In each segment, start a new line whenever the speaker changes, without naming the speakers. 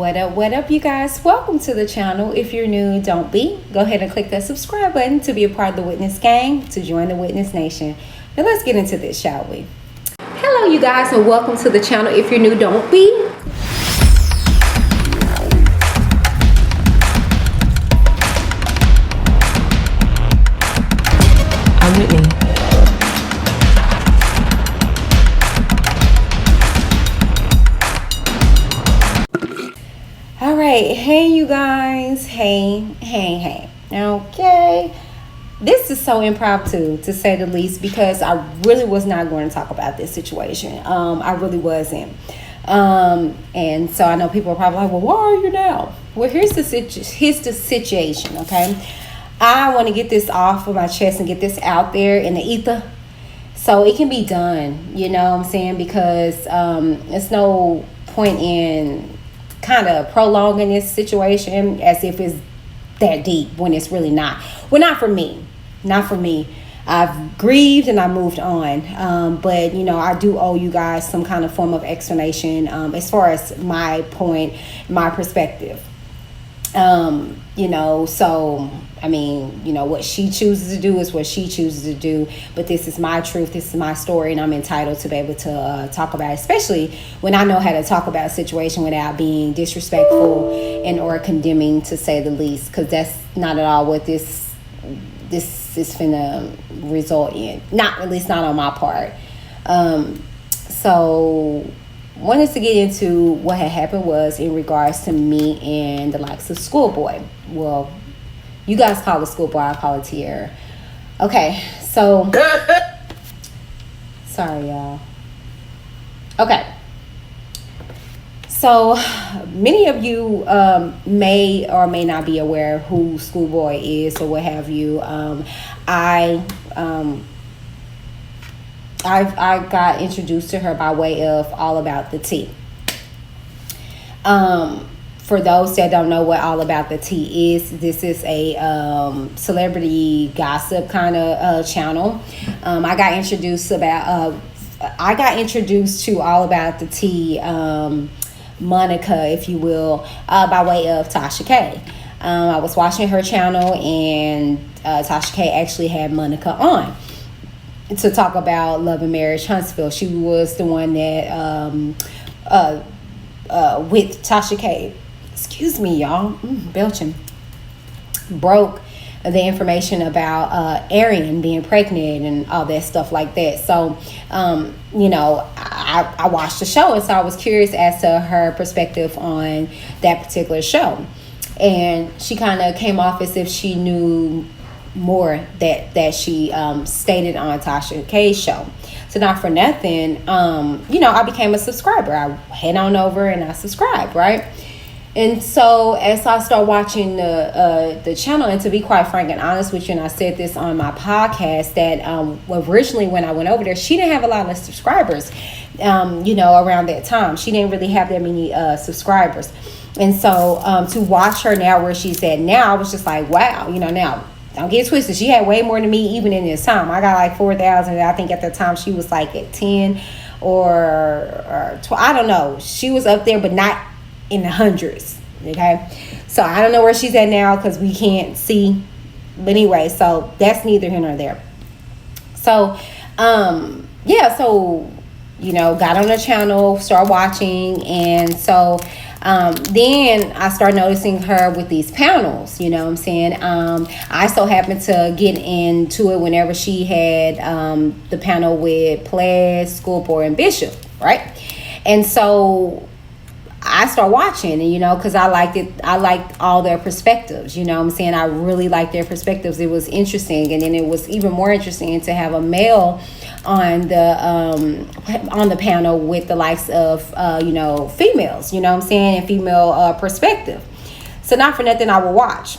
What up, you guys? Welcome to the channel. If you're new, don't be. Go ahead and click that subscribe button to be a part of the Witness gang, to join the Witness Nation. Now let's get into this, shall we? Hello, you guys, and welcome to the channel. If you're new, don't be.
I'm Whitney.
All right, hey you guys, hey. Okay, this is so impromptu to say the least because I really was not going to talk about this situation. I really wasn't. And so I know people are probably like, well, why are you now? Well, here's the situation, okay? I want to get this off of my chest and get this out there in the ether so it can be done, you know what I'm saying? Because there's no point in kind of prolonging this situation as if it's that deep when it's really not. Well, not for me. I've grieved and I moved on. But, you know, I do owe you guys some kind of form of explanation as far as my point, my perspective. You know, so I mean, you know, what she chooses to do is what she chooses to do, but this is my truth, this is my story, and I'm entitled to be able to talk about it, especially when I know how to talk about a situation without being disrespectful and or condemning, to say the least, because that's not at all what this is finna result in, not at least not on my part. So wanted to get into what had happened was in regards to me and the likes of Schoolboy. Well, you guys call it Schoolboy, I call it Tierra. Okay, so sorry y'all. Okay, so many of you may or may not be aware who Schoolboy is or what have you. I got introduced to her by way of All About the Tea. For those that don't know what All About the Tea is, this is a celebrity gossip kind of channel. I got introduced to All About the Tea, Monica, if you will, by way of Tasha K. I was watching her channel, and Tasha K actually had Monica on to talk about Love and Marriage Huntsville. She was the one that with Tasha K, excuse me y'all, belching, broke the information about Arian being pregnant and all that stuff like that. So you know, I watched the show, and so I was curious as to her perspective on that particular show, and she kind of came off as if she knew more that she stated on Tasha K's show. So not for nothing, you know, I became a subscriber. I head on over and I subscribed, right? And so as I start watching the channel, and to be quite frank and honest with you, and I said this on my podcast, that originally when I went over there, she didn't have a lot of subscribers, you know, around that time. She didn't really have that many subscribers. And so to watch her now where she's at now, I was just like, wow, you know, now, don't get twisted, she had way more than me even in this time. I got like 4,000. I think at the time she was like at 10 or 12. I don't know. She was up there, but not in the hundreds. Okay. So I don't know where she's at now because we can't see. But anyway, so that's neither here nor there. So, yeah, so, you know, got on the channel, start watching. And so then I started noticing her with these panels, you know what I'm saying? I so happened to get into it whenever she had the panel with Pledge, Schoolboy, and Bishop, right? And so I started watching, and you know, because I liked it. I liked all their perspectives, you know what I'm saying? I really liked their perspectives. It was interesting. And then it was even more interesting to have a male on the panel with the likes of you know, females, you know what I'm saying, and female perspective. So not for nothing, I will watch.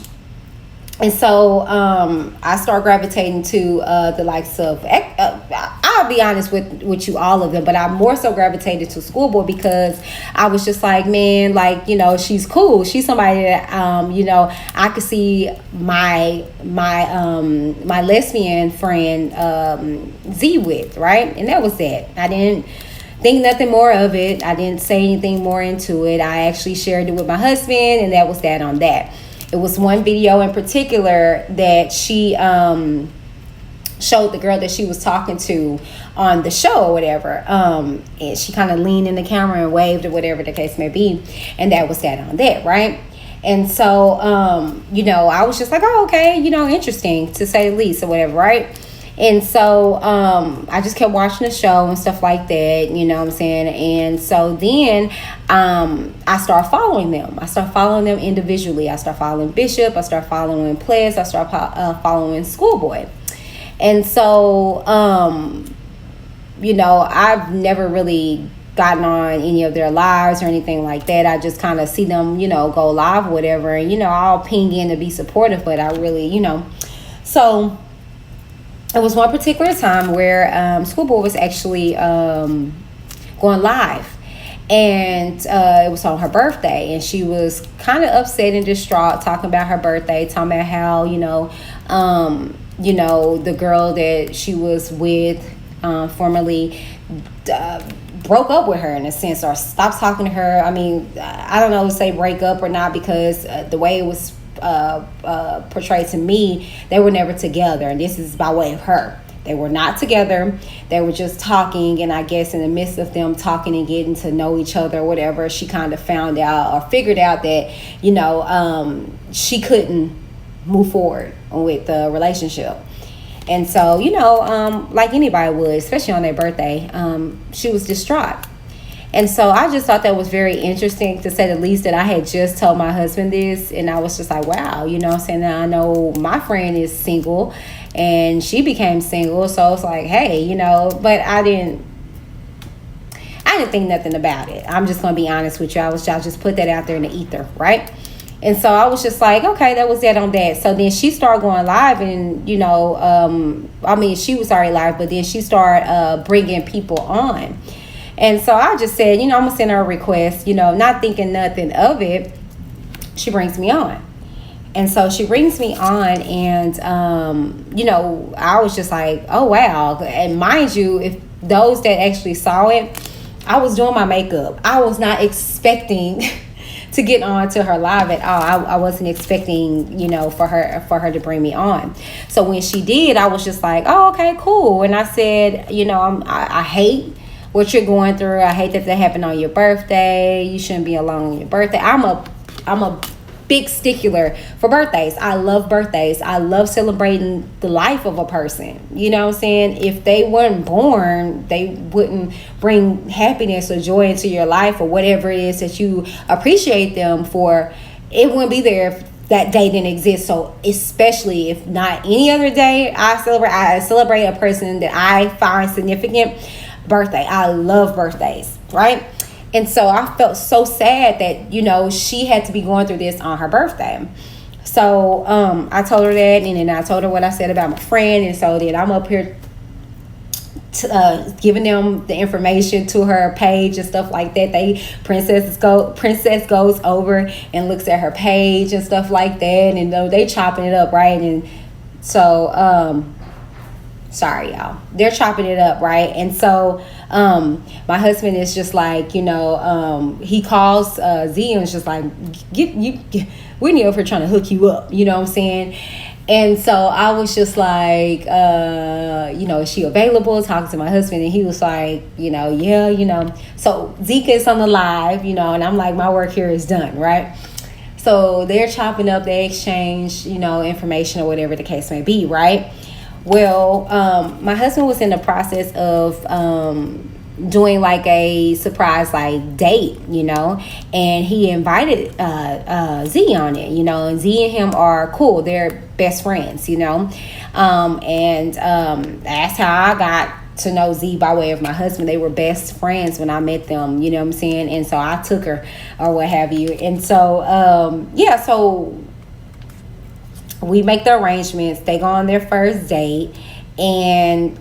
And so I start gravitating to the likes of, I'll be honest with you, all of them, but I more so gravitated to Schoolboy because I was just like, man, like, you know, she's cool. She's somebody that, you know, I could see my lesbian friend Z with, right? And that was it. I didn't think nothing more of it. I didn't say anything more into it. I actually shared it with my husband, and that was that on that. It was one video in particular that she showed the girl that she was talking to on the show or whatever. And she kind of leaned in the camera and waved or whatever the case may be. And that was that on that, right? And so, I was just like, oh, okay, interesting to say the least or whatever, right? And so I just kept watching the show and stuff like that, you know what I'm saying? And so then I started following them. I started following them individually. I started following Bishop. I started following Ples. I started following Schoolboy. And so, I've never really gotten on any of their lives or anything like that. I just kind of see them, go live or whatever. And, I'll ping in to be supportive, but I really, So it was one particular time where Schoolboy was actually going live. And it was on her birthday. And she was kind of upset and distraught, talking about her birthday, talking about how, the girl that she was with formerly broke up with her in a sense, or stopped talking to her. I mean, I don't know if say break up or not, because the way it was portrayed to me, they were never together, and this is by way of her. They were not together. They were just talking, and I guess in the midst of them talking and getting to know each other or whatever, she kind of found out or figured out that she couldn't move forward with the relationship. And so, like anybody would, especially on their birthday, she was distraught. And so I just thought that was very interesting, to say the least, that I had just told my husband this. And I was just like, wow, I'm saying, now I know my friend is single and she became single. So it's like, hey, but I didn't think nothing about it. I'm just going to be honest with you. I just put that out there in the ether, right? And so I was just like, okay, that was that on that. So then she started going live, and, she was already live, but then she started bringing people on. And so I just said, I'm going to send her a request, not thinking nothing of it. She brings me on. And so she brings me on, and, I was just like, oh, wow. And mind you, if those that actually saw it, I was doing my makeup. I was not expecting to get on to her live at all. I wasn't expecting, for her to bring me on. So when she did, I was just like, oh, okay, cool. And I said, I hate what you're going through. I hate that happened on your birthday. You shouldn't be alone on your birthday. I'm a big stickler for birthdays. I love birthdays. I love celebrating the life of a person. You know what I'm saying? If they weren't born, they wouldn't bring happiness or joy into your life, or whatever it is that you appreciate them for. It wouldn't be there if that day didn't exist. So especially if not any other day, I celebrate a person that I find significant. Birthday. I love birthdays, right? And so I felt so sad that, she had to be going through this on her birthday. So I told her that, and then I told her what I said about my friend. And so then I'm up here giving them the information to her page and stuff like that. Princess goes over and looks at her page and stuff like that. And they chopping it up, right? And so sorry, y'all. They're chopping it up, right? And so my husband is just like, he calls Z and is just like, Whitney over here trying to hook you up. You know what I'm saying? And so I was just like, is she available? Talking to my husband, and he was like, yeah. So Z gets on the live, and I'm like, my work here is done, right? So they're chopping up, they exchange, information or whatever the case may be, right? Well, my husband was in the process of doing like a surprise date, and he invited Z on it, and Z and him are cool. They're best friends, and that's how I got to know Z by way of my husband. They were best friends when I met them, you know what I'm saying? And so I took her or what have you. And so, so we make the arrangements. They go on their first date. And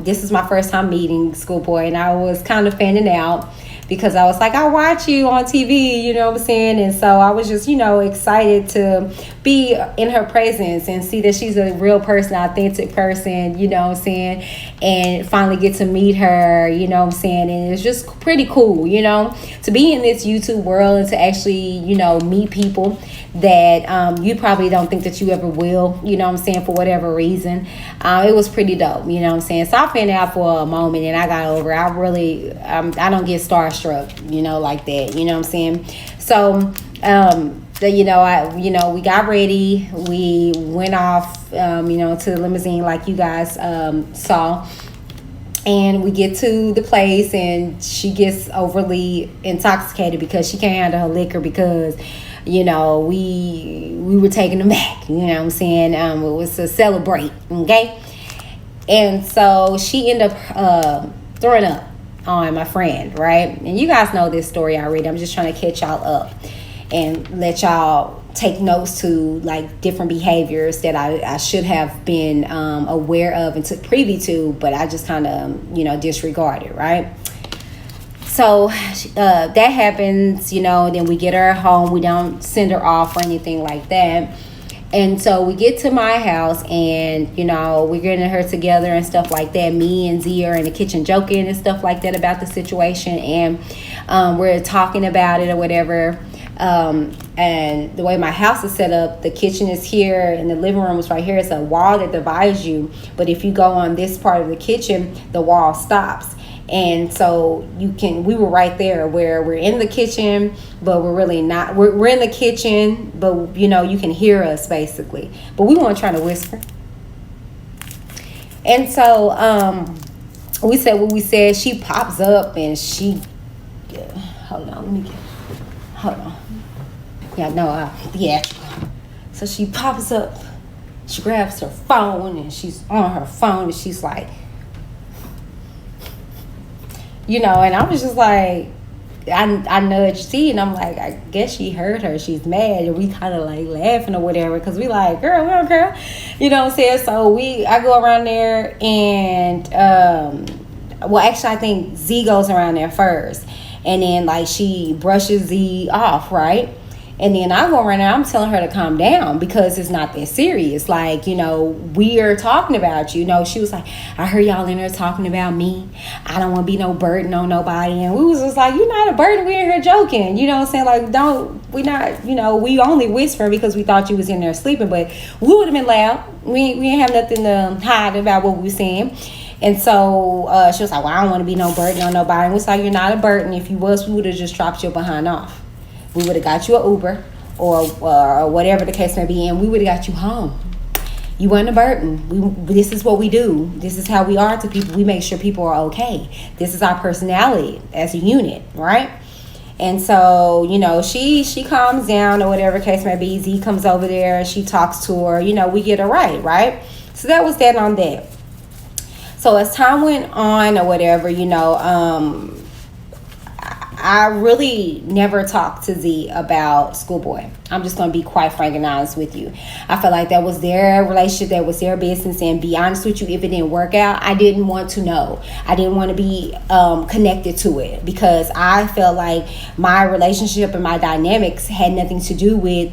this is my first time meeting Schoolboy, and I was kind of fanning out because I was like, I watch you on TV, you know what I'm saying? And so I was just, excited to be in her presence and see that she's a real person, authentic person, you know what I'm saying? And finally get to meet her, you know what I'm saying? And it's just pretty cool, to be in this YouTube world and to actually, meet people that you probably don't think that you ever will, you know what I'm saying, for whatever reason. It was pretty dope, you know what I'm saying? So I fanned out for a moment and I got over it. I don't get starstruck, like that, you know what I'm saying? So, we got ready. We went off, to the limousine like you guys saw. And we get to the place and she gets overly intoxicated because she can't handle her liquor because, we were taking them back, you know what I'm saying? It was to celebrate, okay? And so she ended up throwing up on my friend, right? And you guys know this story already. I'm just trying to catch y'all up and let y'all take notes to like different behaviors that I should have been aware of and took privy to, but I just kind of, disregarded, right? So that happens, then we get her home. We don't send her off or anything like that. And so we get to my house and, we're getting her together and stuff like that. Me and Z are in the kitchen joking and stuff like that about the situation. And we're talking about it or whatever. And the way my house is set up, the kitchen is here and the living room is right here. It's a wall that divides you. But if you go on this part of the kitchen, the wall stops. And so we were right there where we're in the kitchen, but we're really not. We're in the kitchen, but you can hear us basically. But we weren't trying to whisper. And so we said what we said. She pops up and hold on. Yeah, no, yeah. So she pops up. She grabs her phone and she's on her phone and she's like, and I was just like, I nudged Z and I'm like, I guess she heard her. She's mad. And we kind of like laughing or whatever because we like, girl, we don't care. You know what I'm saying? So I go around there and, actually I think Z goes around there first. And then like she brushes Z off, right? And then I go around there, I'm telling her to calm down because it's not that serious. Like, we are talking about you. She was like, I heard y'all in there talking about me. I don't want to be no burden on nobody. And we was just like, you're not a burden. We're in here joking. You know what I'm saying? Like, we not, we only whisper because we thought you was in there sleeping. But we would have been loud. We didn't have nothing to hide about what we were saying. And so she was like, well, I don't want to be no burden on nobody. And we was like, you're not a burden. If you was, we would have just dropped your behind off. We would have got you an Uber or whatever the case may be, and we would have got you home. You weren't a burden. This is what we do. This is how we are to people. We make sure people are okay. This is our personality as a unit, right? And so, she calms down or whatever case may be. Z comes over there and she talks to her. We get her right? So that was that on that. So as time went on or whatever, I really never talked to Z about Schoolboy. I'm just going to be quite frank and honest with you. I felt like that was their relationship, that was their business. And be honest with you, if it didn't work out, I didn't want to know. I didn't want to be connected to it because I felt like my relationship and my dynamics had nothing to do with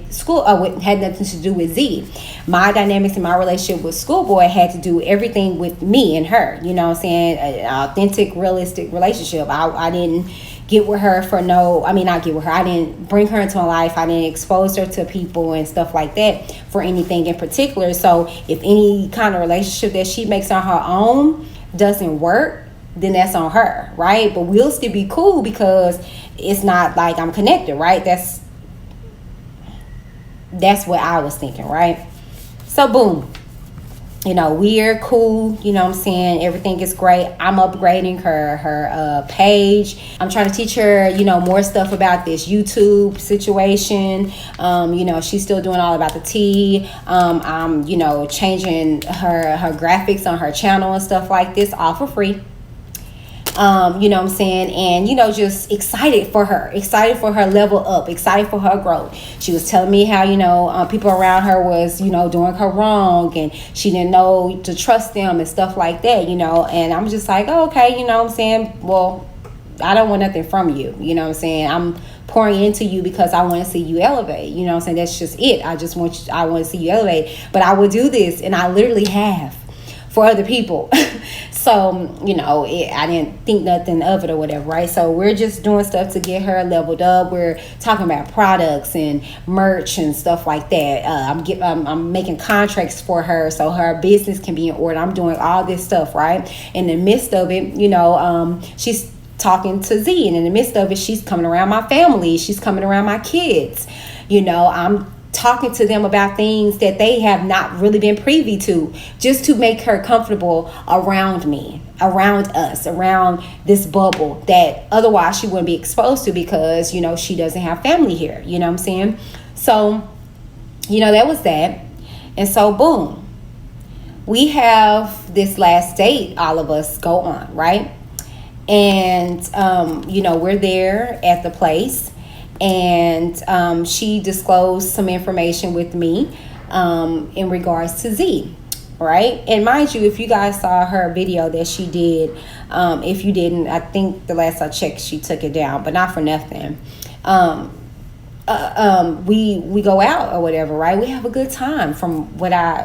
had nothing to do with Z. My dynamics and my relationship with Schoolboy had to do everything with me and her. You know what I'm saying? An authentic, realistic relationship. I didn't get with her I didn't bring her into my life. I didn't expose her to people and stuff like that for anything in particular. So if any kind of relationship that she makes on her own doesn't work, then that's on her, right? But we'll still be cool because it's not like I'm connected, right? That's what I was thinking, right? So boom. We're cool, you know what I'm saying? Everything is great. I'm upgrading her page. I'm trying to teach her, more stuff about this YouTube situation. She's still doing all about the tea. I'm, changing her graphics on her channel and stuff like this, all for free. You know what I'm saying? And, just excited for her level up, excited for her growth. She was telling me how, people around her was, doing her wrong and she didn't know to trust them and stuff like that, and I'm just like, oh, okay, you know what I'm saying? Well, I don't want nothing from you. You know what I'm saying? I'm pouring into you because I want to see you elevate. You know what I'm saying? That's just it. I want to see you elevate. But I will do this, and I literally have for other people. So, you know, I didn't think nothing of it or whatever, right? So we're just doing stuff to get her leveled up. We're talking about products and merch and stuff like that. I'm making contracts for her so her business can be in order. I'm doing all this stuff, right? In the midst of it, you know, she's talking to Z, and in the midst of it, she's coming around my family. She's coming around my kids. You know, I'm talking to them about things that they have not really been privy to, just to make her comfortable around me, around us, around this bubble that otherwise she wouldn't be exposed to, because, you know, she doesn't have family here. You know what I'm saying? So, you know, that was that. And so, boom, we have this last date all of us go on, right? And you know, we're there at the place, and she disclosed some information with me in regards to Z, right? And mind you, if you guys saw her video that she did, if you didn't, I think the last I checked she took it down, but not for nothing. We go out or whatever, right? We have a good time from what I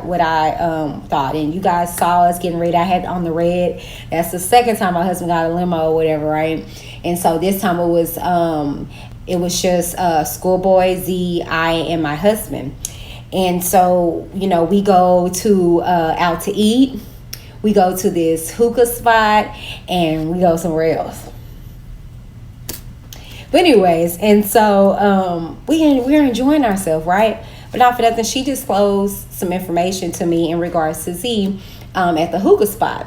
thought. And you guys saw us getting ready. I had on the red. That's the second time my husband got a limo or whatever, right? And so this time it was just schoolboy, Z, I, and my husband. And so, you know, we go to out to eat. We go to this hookah spot, and we go somewhere else. But anyways, and so we're enjoying ourselves, right? But not for nothing, she disclosed some information to me in regards to Z at the hookah spot.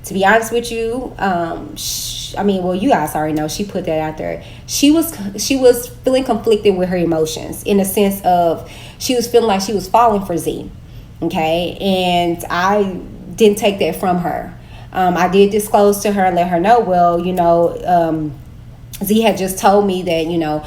To be honest with you, you guys already know, she put that out there. She was feeling conflicted with her emotions, in the sense of she was feeling like she was falling for Z, okay? And I didn't take that from her. I did disclose to her and let her know, well, you know, Z had just told me that, you know,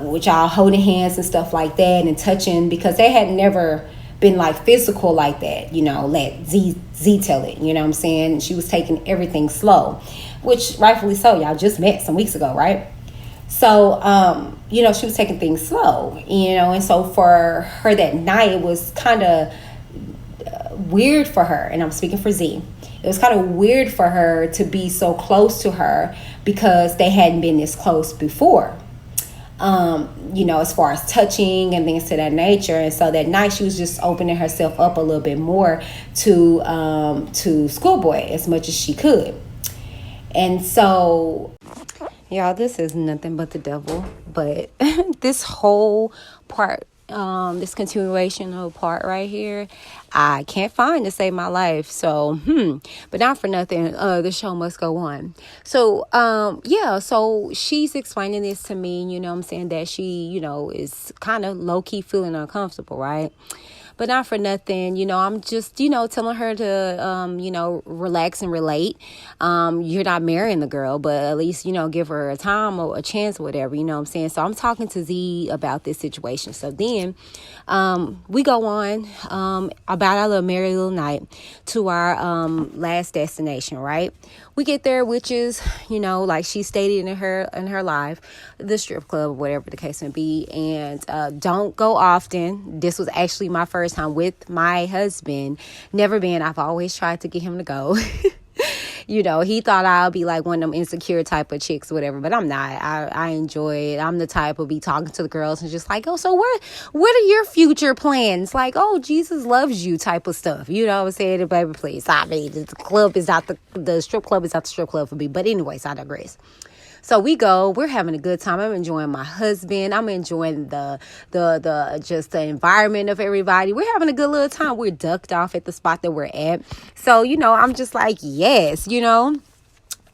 with y'all holding hands and stuff like that and touching, because they had never been like physical like that, you know, let Z tell it, you know what I'm saying? She was taking everything slow, which rightfully so. Y'all just met some weeks ago, right? So, you know, she was taking things slow, you know, and so for her that night, it was kind of weird for her, and I'm speaking for Z. It was kind of weird for her to be so close to her, because they hadn't been this close before, you know, as far as touching and things to that nature. And so that night she was just opening herself up a little bit more to schoolboy as much as she could. And so, y'all, this is nothing but the devil. But this whole part, this continuation of part right here, I can't find to save my life. So, but not for nothing, the show must go on. So, so she's explaining this to me, you know what I'm saying, that she, you know, is kind of low-key feeling uncomfortable, right? But not for nothing, you know, I'm just, you know, telling her to, you know, relax and relate. You're not marrying the girl, but at least, you know, give her a time or a chance or whatever, you know what I'm saying? So I'm talking to Z about this situation. So then we go on about our little merry little night to our last destination, right? We get there, which is, you know, like she stated in her live, the strip club or whatever the case may be. And don't go often. This was actually my first time with my husband. Never been. I've always tried to get him to go. You know, he thought I'll be like one of them insecure type of chicks or whatever, but I'm not. I enjoy it. I'm the type of be talking to the girls and just like, oh, so what are your future plans? Like, oh, Jesus loves you type of stuff. You know what I'm saying? Baby, please. I mean, the club is not the strip club is not the strip club for me. But anyways, I digress. So we go, we're having a good time. I'm enjoying my husband. I'm enjoying the just the environment of everybody. We're having a good little time. We're ducked off at the spot that we're at. So, you know, I'm just like, yes, you know.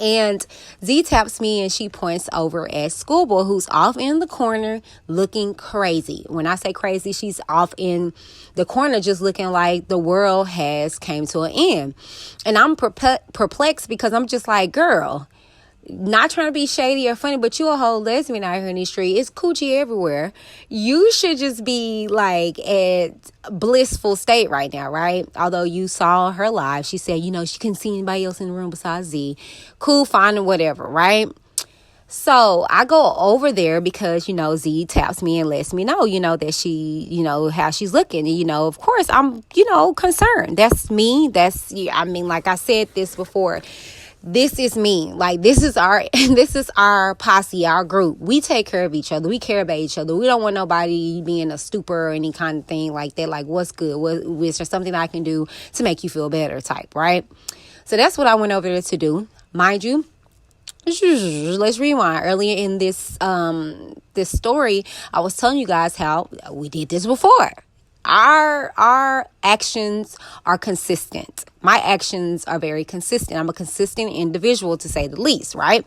And Z taps me and she points over at Schoolboy, who's off in the corner looking crazy. When I say crazy, she's off in the corner just looking like the world has came to an end. And I'm perplexed because I'm just like, girl, not trying to be shady or funny, but you a whole lesbian out here in the street. It's coochie everywhere. You should just be like at blissful state right now, right? Although you saw her live, she said, you know, she couldn't see anybody else in the room besides Z. Cool, fine, and whatever, right? So I go over there because, Z taps me and lets me know, that she, how she's looking. And, of course, I'm, concerned. That's me. Like I said this before. This is me. Like, this is our posse, our group. We take care of each other. We care about each other. We don't want nobody being a stupor or any kind of thing like that. Like, what's good? Is there something I can do to make you feel better type, right? So that's what I went over there to do. Mind you, let's rewind. Earlier in this story, I was telling you guys how we did this before. Our actions are consistent. My actions are very consistent. I'm a consistent individual, to say the least, right?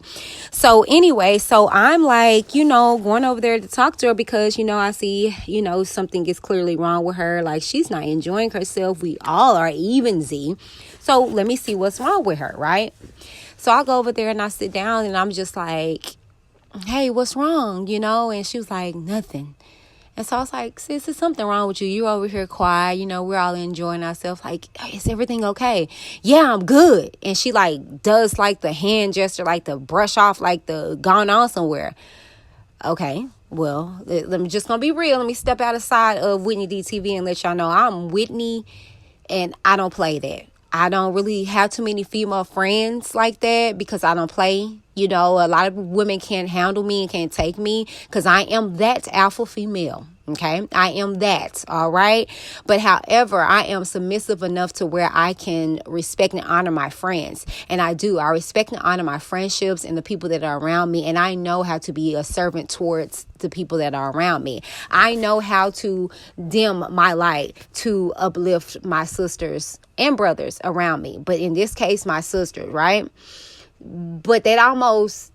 So anyway, I'm like, going over there to talk to her because, I see, something is clearly wrong with her. Like, she's not enjoying herself. We all are, even Z. So let me see what's wrong with her, right? So I go over there and I sit down and I'm just like, hey, what's wrong? And she was like, nothing. And so I was like, sis, there's something wrong with you. You're over here quiet. We're all enjoying ourselves. Like, is everything okay? Yeah, I'm good. And she does the hand gesture, the brush off, the gone on somewhere. Okay, well, let me just gonna be real. Let me step outside of Whitney DTV and let y'all know I'm Whitney and I don't play that. I don't really have too many female friends like that because I don't play. A lot of women can't handle me and can't take me because I am that alpha female. Okay, I am that. All right. But however, I am submissive enough to where I can respect and honor my friends. And I do. I respect and honor my friendships and the people that are around me. And I know how to be a servant towards the people that are around me. I know how to dim my light to uplift my sisters and brothers around me. But in this case, my sisters, right? But that almost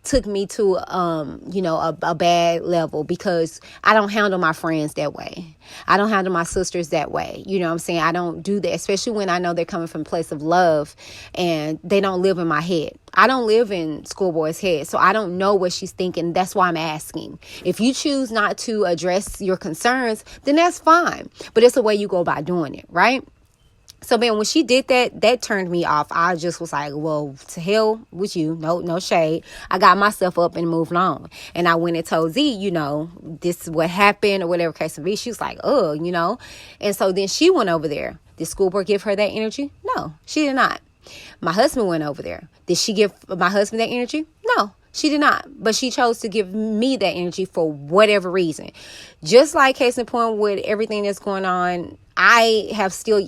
took me to, a bad level because I don't handle my friends that way. I don't handle my sisters that way. You know what I'm saying? I don't do that, especially when I know they're coming from a place of love and they don't live in my head. I don't live in Schoolboy's head, so I don't know what she's thinking. That's why I'm asking. If you choose not to address your concerns, then that's fine. But it's the way you go about doing it, right? So, man, when she did that turned me off. I just was like, well, to hell with you. No shade. I got myself up and moved on. And I went and told Z, this is what happened or whatever case may be. She was like, oh, And so then she went over there. Did Schoolboy give her that energy? No, she did not. My husband went over there. Did she give my husband that energy? No, she did not. But she chose to give me that energy for whatever reason. Just like case in point with everything that's going on, I have still